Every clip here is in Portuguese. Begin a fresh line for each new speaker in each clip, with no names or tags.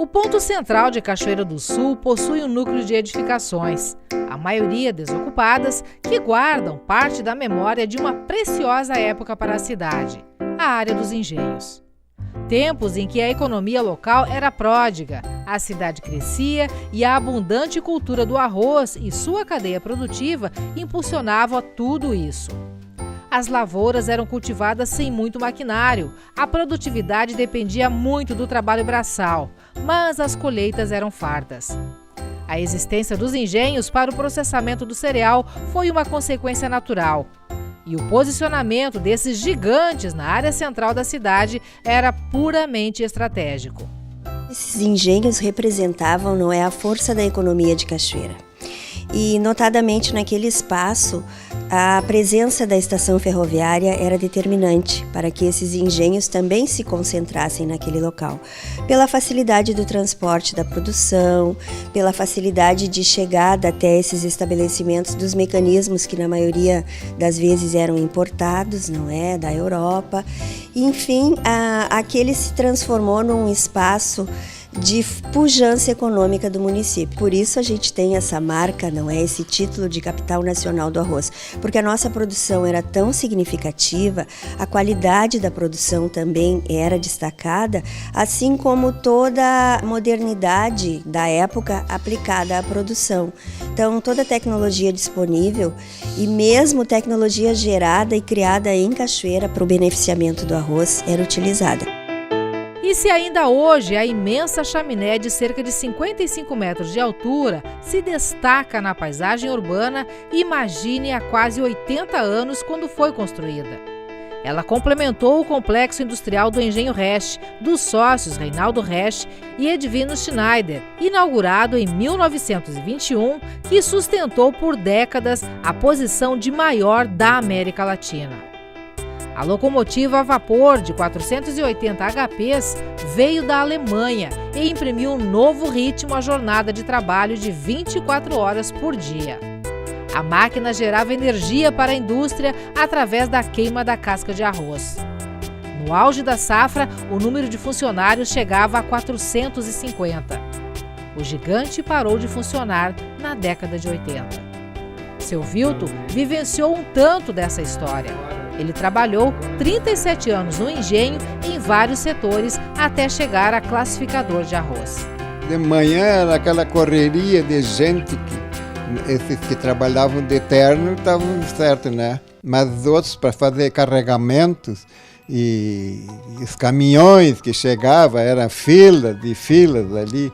O ponto central de Cachoeira do Sul possui um núcleo de edificações, a maioria desocupadas, que guardam parte da memória de uma preciosa época para a cidade, a área dos engenhos. Tempos em que a economia local era pródiga, a cidade crescia e a abundante cultura do arroz e sua cadeia produtiva impulsionavam tudo isso. As lavouras eram cultivadas sem muito maquinário, a produtividade dependia muito do trabalho braçal, mas as colheitas eram fartas. A existência dos engenhos para o processamento do cereal foi uma consequência natural. E o posicionamento desses gigantes na área central da cidade era puramente estratégico.
Esses engenhos representavam, não é, a força da economia de Cachoeira. E, notadamente, naquele espaço, a presença da estação ferroviária era determinante para que esses engenhos também se concentrassem naquele local. Pela facilidade do transporte da produção, pela facilidade de chegada até esses estabelecimentos dos mecanismos que, na maioria das vezes, eram importados, não é, da Europa. Enfim, aquele se transformou num espaço de pujança econômica do município. Por isso a gente tem essa marca, não é, esse título de capital nacional do arroz, porque a nossa produção era tão significativa, a qualidade da produção também era destacada, assim como toda a modernidade da época aplicada à produção. Então, toda a tecnologia disponível e mesmo tecnologia gerada e criada em Cachoeira para o beneficiamento do arroz era utilizada.
E se ainda hoje a imensa chaminé de cerca de 55 metros de altura se destaca na paisagem urbana, imagine há quase 80 anos quando foi construída. Ela complementou o complexo industrial do Engenho Resch, dos sócios Reinaldo Resch e Edvino Schneider, inaugurado em 1921, que sustentou por décadas a posição de maior da América Latina. A locomotiva a vapor de 480 HPs veio da Alemanha e imprimiu um novo ritmo à jornada de trabalho de 24 horas por dia. A máquina gerava energia para a indústria através da queima da casca de arroz. No auge da safra, o número de funcionários chegava a 450. O gigante parou de funcionar na década de 80. Seu Vilton vivenciou um tanto dessa história. Ele trabalhou 37 anos no engenho em vários setores até chegar a classificador de arroz.
De manhã era aquela correria de gente, esses que trabalhavam de terno estavam certos, né? Mas os outros para fazer carregamentos e os caminhões que chegavam, eram filas de filas ali,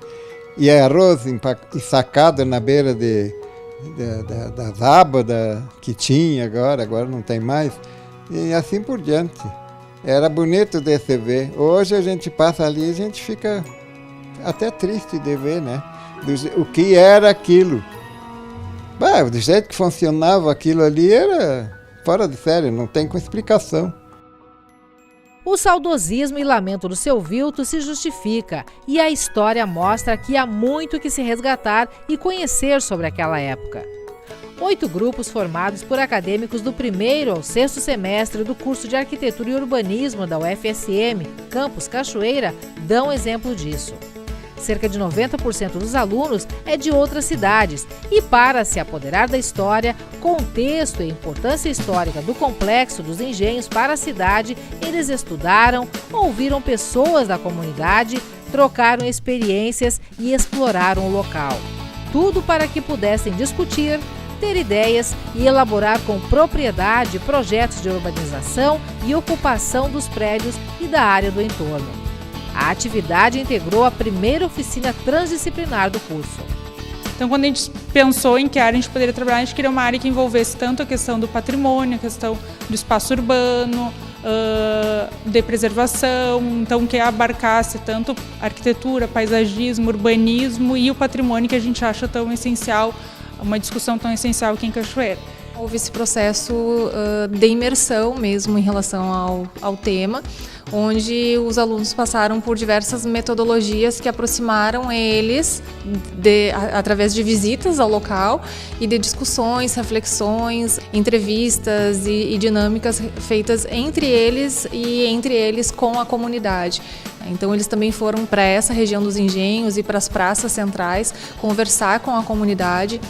e arroz ensacado na beira das abas que tinha agora não tem mais. E assim por diante. Era bonito de se ver. Hoje a gente passa ali e a gente fica até triste de ver, né? O que era aquilo. Do jeito que funcionava aquilo ali era fora de série, não tem com explicação.
O saudosismo e lamento do seu Vilton se justifica e a história mostra que há muito que se resgatar e conhecer sobre aquela época. 8 grupos formados por acadêmicos do 1º ao 6º semestre do curso de Arquitetura e Urbanismo da UFSM, Campus Cachoeira, dão exemplo disso. Cerca de 90% dos alunos é de outras cidades e, para se apoderar da história, contexto e importância histórica do complexo dos engenhos para a cidade, eles estudaram, ouviram pessoas da comunidade, trocaram experiências e exploraram o local. Tudo para que pudessem discutir, ter ideias e elaborar com propriedade projetos de urbanização e ocupação dos prédios e da área do entorno. A atividade integrou a primeira oficina transdisciplinar do curso.
Então, quando a gente pensou em que área a gente poderia trabalhar, a gente queria uma área que envolvesse tanto a questão do patrimônio, a questão do espaço urbano, de preservação, então que abarcasse tanto arquitetura, paisagismo, urbanismo e o patrimônio que a gente acha tão essencial, uma discussão tão essencial aqui em Cachoeira.
Houve esse processo de imersão mesmo em relação ao tema, onde os alunos passaram por diversas metodologias que aproximaram eles através de visitas ao local e de discussões, reflexões, entrevistas e dinâmicas feitas entre eles com a comunidade. Então eles também foram para essa região dos engenhos e para as praças centrais conversar com a comunidade,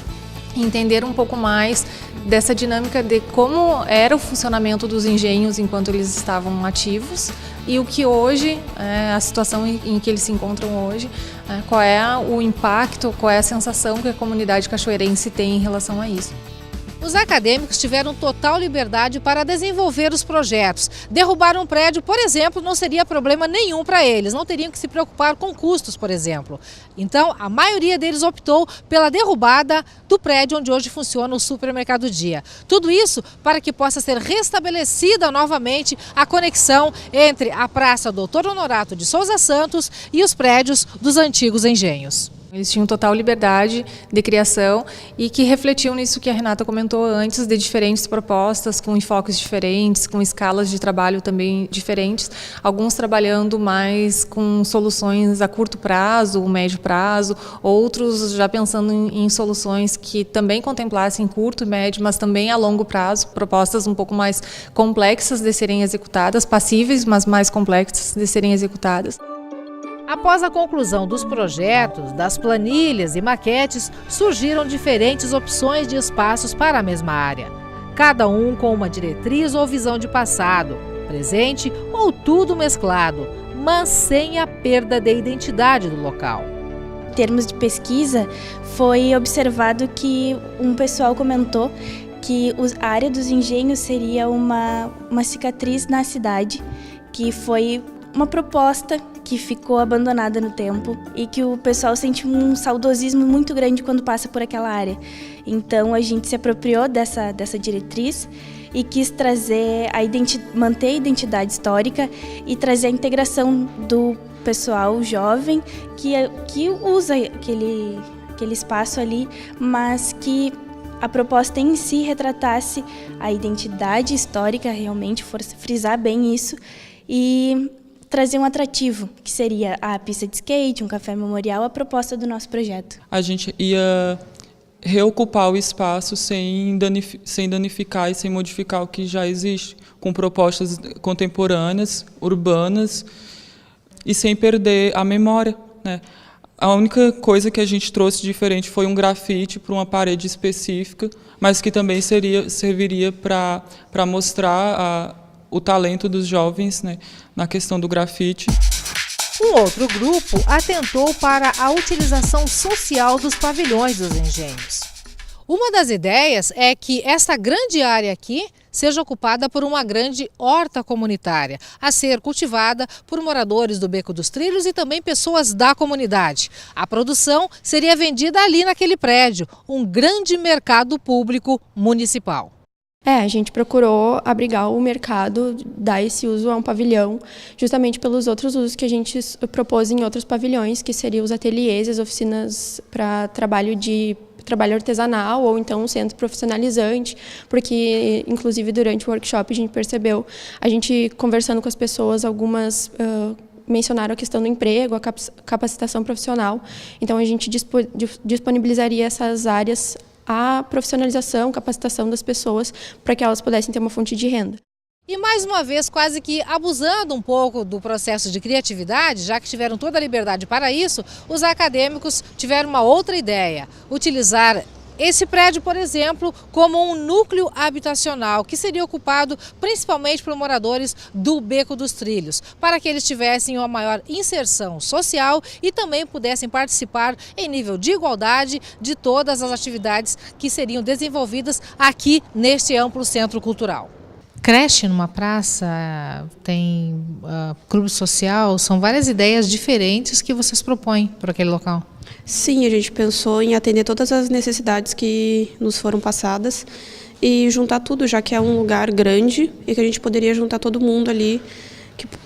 entender um pouco mais dessa dinâmica de como era o funcionamento dos engenhos enquanto eles estavam ativos e o que hoje, a situação em que eles se encontram hoje, qual é o impacto, qual é a sensação que a comunidade cachoeirense tem em relação a isso.
Os acadêmicos tiveram total liberdade para desenvolver os projetos. Derrubar um prédio, por exemplo, não seria problema nenhum para eles, não teriam que se preocupar com custos, por exemplo. Então, a maioria deles optou pela derrubada do prédio onde hoje funciona o Supermercado Dia. Tudo isso para que possa ser restabelecida novamente a conexão entre a Praça Doutor Honorato de Souza Santos e os prédios dos antigos engenhos.
Eles tinham total liberdade de criação e que refletiam nisso que a Renata comentou antes, de diferentes propostas, com enfoques diferentes, com escalas de trabalho também diferentes, alguns trabalhando mais com soluções a curto prazo, médio prazo, outros já pensando em soluções que também contemplassem curto e médio, mas também a longo prazo, propostas um pouco mais complexas de serem executadas, passíveis, mas mais complexas de serem executadas.
Após a conclusão dos projetos, das planilhas e maquetes, surgiram diferentes opções de espaços para a mesma área. Cada um com uma diretriz ou visão de passado, presente ou tudo mesclado, mas sem a perda de identidade do local.
Em termos de pesquisa, foi observado que um pessoal comentou que a área dos engenhos seria uma cicatriz na cidade, que foi uma proposta que ficou abandonada no tempo e que o pessoal sente um saudosismo muito grande quando passa por aquela área. Então a gente se apropriou dessa diretriz e quis trazer manter a identidade histórica e trazer a integração do pessoal jovem que usa aquele espaço ali, mas que a proposta em si retratasse a identidade histórica, realmente frisar bem isso e trazer um atrativo, que seria a pista de skate, um café memorial, a proposta do nosso projeto.
A gente ia reocupar o espaço sem danificar e sem modificar o que já existe, com propostas contemporâneas, urbanas, e sem perder a memória, né? A única coisa que a gente trouxe diferente foi um grafite para uma parede específica, mas que também serviria para mostrar o talento dos jovens, né, na questão do grafite.
Um outro grupo atentou para a utilização social dos pavilhões dos engenhos. Uma das ideias é que esta grande área aqui seja ocupada por uma grande horta comunitária, a ser cultivada por moradores do Beco dos Trilhos e também pessoas da comunidade. A produção seria vendida ali naquele prédio, um grande mercado público municipal.
A gente procurou abrigar o mercado, dar esse uso a um pavilhão, justamente pelos outros usos que a gente propôs em outros pavilhões, que seriam os ateliês, as oficinas para trabalho artesanal ou então um centro profissionalizante, porque inclusive durante o workshop a gente percebeu, a gente conversando com as pessoas, algumas mencionaram a questão do emprego, a capacitação profissional, então a gente disponibilizaria essas áreas a profissionalização, capacitação das pessoas para que elas pudessem ter uma fonte de renda.
E mais uma vez, quase que abusando um pouco do processo de criatividade, já que tiveram toda a liberdade para isso, os acadêmicos tiveram uma outra ideia: utilizar esse prédio, por exemplo, como um núcleo habitacional que seria ocupado principalmente por moradores do Beco dos Trilhos, para que eles tivessem uma maior inserção social e também pudessem participar em nível de igualdade de todas as atividades que seriam desenvolvidas aqui neste amplo centro cultural. Creche numa praça, tem clube social, são várias ideias diferentes que vocês propõem para aquele local.
Sim, a gente pensou em atender todas as necessidades que nos foram passadas e juntar tudo, já que é um lugar grande e que a gente poderia juntar todo mundo ali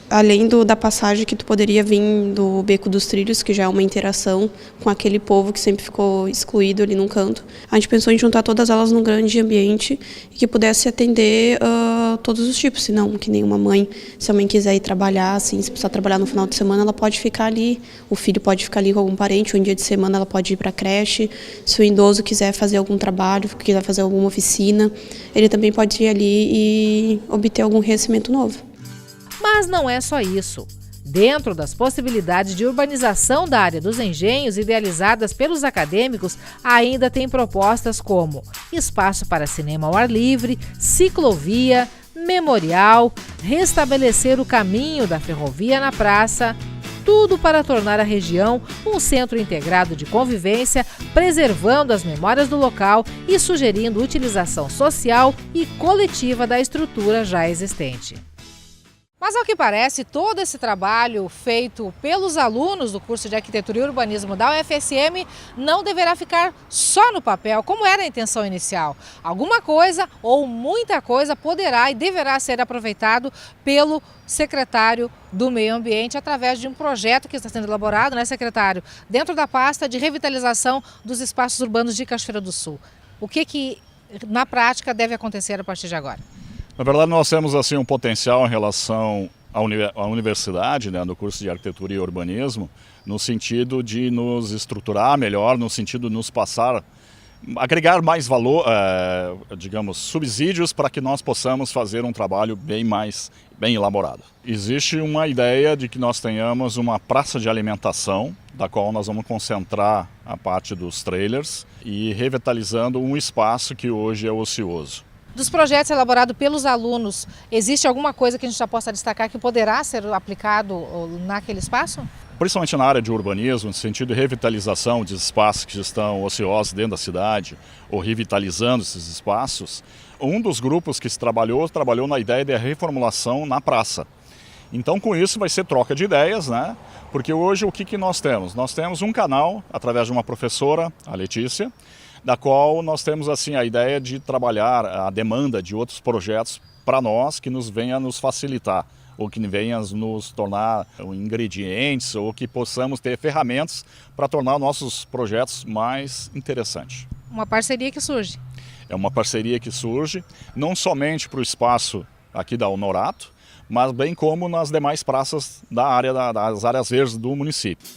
além da passagem que tu poderia vir do Beco dos Trilhos, que já é uma interação com aquele povo que sempre ficou excluído ali num canto, a gente pensou em juntar todas elas num grande ambiente e que pudesse atender todos os tipos, se não que nenhuma mãe, se a mãe quiser ir trabalhar, assim, se precisar trabalhar no final de semana, ela pode ficar ali, o filho pode ficar ali com algum parente, ou em dia de semana ela pode ir para a creche, se o idoso quiser fazer algum trabalho, quiser fazer alguma oficina, ele também pode ir ali e obter algum conhecimento novo.
Mas não é só isso. Dentro das possibilidades de urbanização da área dos engenhos idealizadas pelos acadêmicos, ainda tem propostas como espaço para cinema ao ar livre, ciclovia, memorial, restabelecer o caminho da ferrovia na praça, tudo para tornar a região um centro integrado de convivência, preservando as memórias do local e sugerindo utilização social e coletiva da estrutura já existente. Mas, ao que parece, todo esse trabalho feito pelos alunos do curso de Arquitetura e Urbanismo da UFSM não deverá ficar só no papel, como era a intenção inicial. Alguma coisa ou muita coisa poderá e deverá ser aproveitado pelo secretário do Meio Ambiente através de um projeto que está sendo elaborado, né, secretário, dentro da pasta de revitalização dos espaços urbanos de Cachoeira do Sul. O que na prática deve acontecer a partir de agora?
Na verdade, nós temos assim um potencial em relação à universidade, né, no curso de Arquitetura e Urbanismo, no sentido de nos estruturar melhor, no sentido de nos passar, agregar mais valor, digamos, subsídios para que nós possamos fazer um trabalho bem elaborado. Existe uma ideia de que nós tenhamos uma praça de alimentação, da qual nós vamos concentrar a parte dos trailers e revitalizando um espaço que hoje é ocioso.
Dos projetos elaborados pelos alunos, existe alguma coisa que a gente já possa destacar que poderá ser aplicado naquele espaço?
Principalmente na área de urbanismo, no sentido de revitalização de espaços que estão ociosos dentro da cidade, ou revitalizando esses espaços, um dos grupos que se trabalhou na ideia de reformulação na praça. Então, com isso, vai ser troca de ideias, né? Porque hoje o que nós temos? Nós temos um canal, através de uma professora, a Letícia, da qual nós temos assim a ideia de trabalhar a demanda de outros projetos para nós, que nos venha nos facilitar, ou que venha nos tornar ingredientes, ou que possamos ter ferramentas para tornar nossos projetos mais interessantes.
Uma parceria que surge.
É uma parceria que surge, não somente para o espaço aqui da Honorato, mas bem como nas demais praças da área das áreas verdes do município.